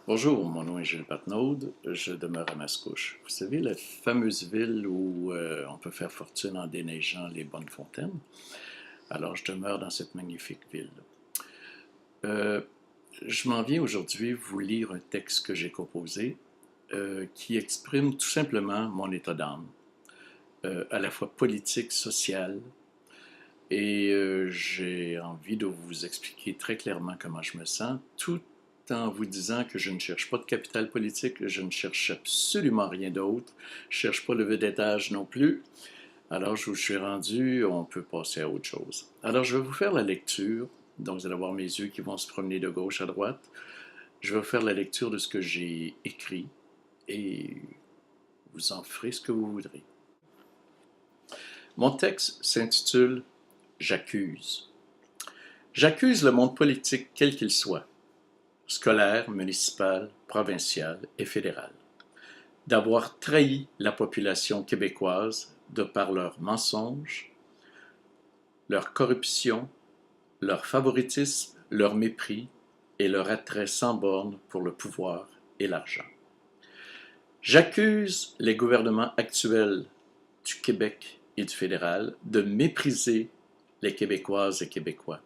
Bonjour, mon nom est Gilles Patnaud, je demeure à Mascouche. Vous savez, la fameuse ville où on peut faire fortune en déneigeant les bonnes fontaines. Alors, je demeure dans cette magnifique ville. Euh, je m'en viens aujourd'hui vous lire un texte que j'ai composé qui exprime tout simplement mon état d'âme, à la fois politique, social, et j'ai envie de vous expliquer très clairement comment je me sens, tout en vous disant que je ne cherche pas de capital politique, je ne cherche absolument rien d'autre, je ne cherche pas le vedettage non plus. Alors, je suis rendu, on peut passer à autre chose. Alors, je vais vous faire la lecture, donc vous allez voir mes yeux qui vont se promener de gauche à droite. Je vais vous faire la lecture de ce que j'ai écrit et vous en ferez ce que vous voudrez. Mon texte s'intitule « J'accuse ». J'accuse le monde politique quel qu'il soit, scolaire, municipal, provincial et fédéral, d'avoir trahi la population québécoise de par leurs mensonges, leur corruption, leur favoritisme, leur mépris et leur attrait sans borne pour le pouvoir et l'argent. J'accuse les gouvernements actuels du Québec et du fédéral de mépriser les Québécoises et Québécois,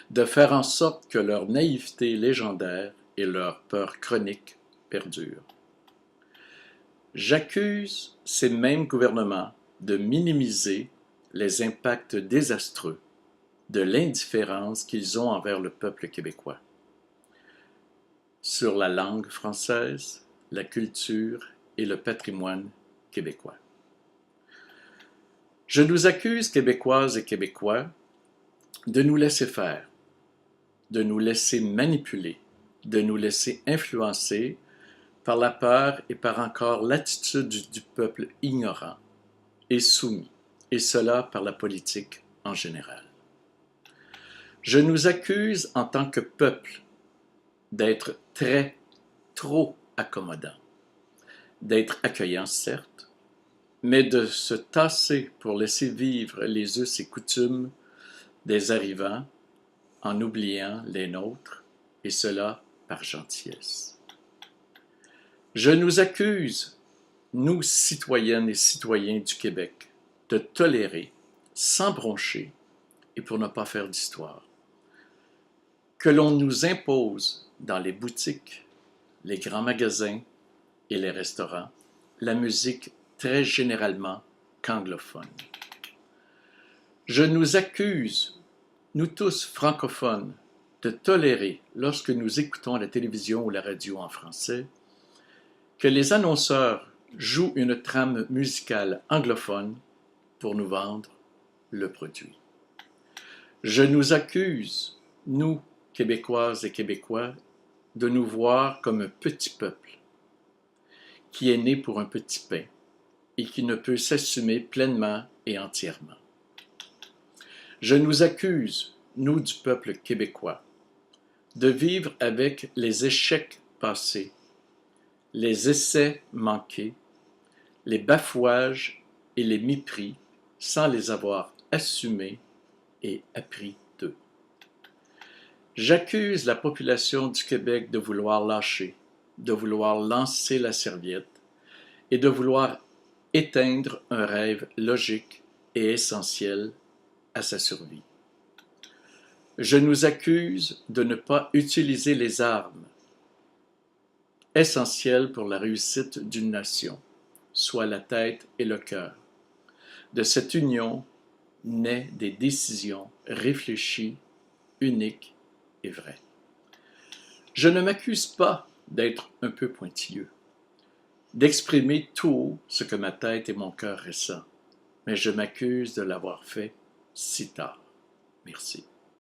de faire en sorte que leur naïveté légendaire et leur peur chronique perdurent. J'accuse ces mêmes gouvernements de minimiser les impacts désastreux de l'indifférence qu'ils ont envers le peuple québécois, sur la langue française, la culture et le patrimoine québécois. Je nous accuse, Québécoises et Québécois, de nous laisser faire, de nous laisser manipuler, de nous laisser influencer par la peur et par encore l'attitude du peuple ignorant et soumis, et cela par la politique en général. Je nous accuse en tant que peuple d'être trop accommodant, d'être accueillant certes, mais de se tasser pour laisser vivre les us et coutumes des arrivants en oubliant les nôtres, et cela par gentillesse. Je nous accuse, nous citoyennes et citoyens du Québec, de tolérer, sans broncher, et pour ne pas faire d'histoire, que l'on nous impose dans les boutiques, les grands magasins et les restaurants, la musique très généralement qu'anglophone. Je nous accuse, nous tous francophones, de tolérer, lorsque nous écoutons la télévision ou la radio en français, que les annonceurs jouent une trame musicale anglophone pour nous vendre le produit. Je nous accuse, nous, Québécoises et Québécois, de nous voir comme un petit peuple qui est né pour un petit pain et qui ne peut s'assumer pleinement et entièrement. Je nous accuse, nous du peuple québécois, de vivre avec les échecs passés, les essais manqués, les bafouages et les mépris sans les avoir assumés et appris d'eux. J'accuse la population du Québec de vouloir lâcher, de vouloir lancer la serviette et de vouloir éteindre un rêve logique et essentiel à sa survie. Je nous accuse de ne pas utiliser les armes essentielles pour la réussite d'une nation, soit la tête et le cœur. De cette union naît des décisions réfléchies, uniques et vraies. Je ne m'accuse pas d'être un peu pointilleux, d'exprimer tout haut ce que ma tête et mon cœur ressentent, mais je m'accuse de l'avoir fait si tard. Merci.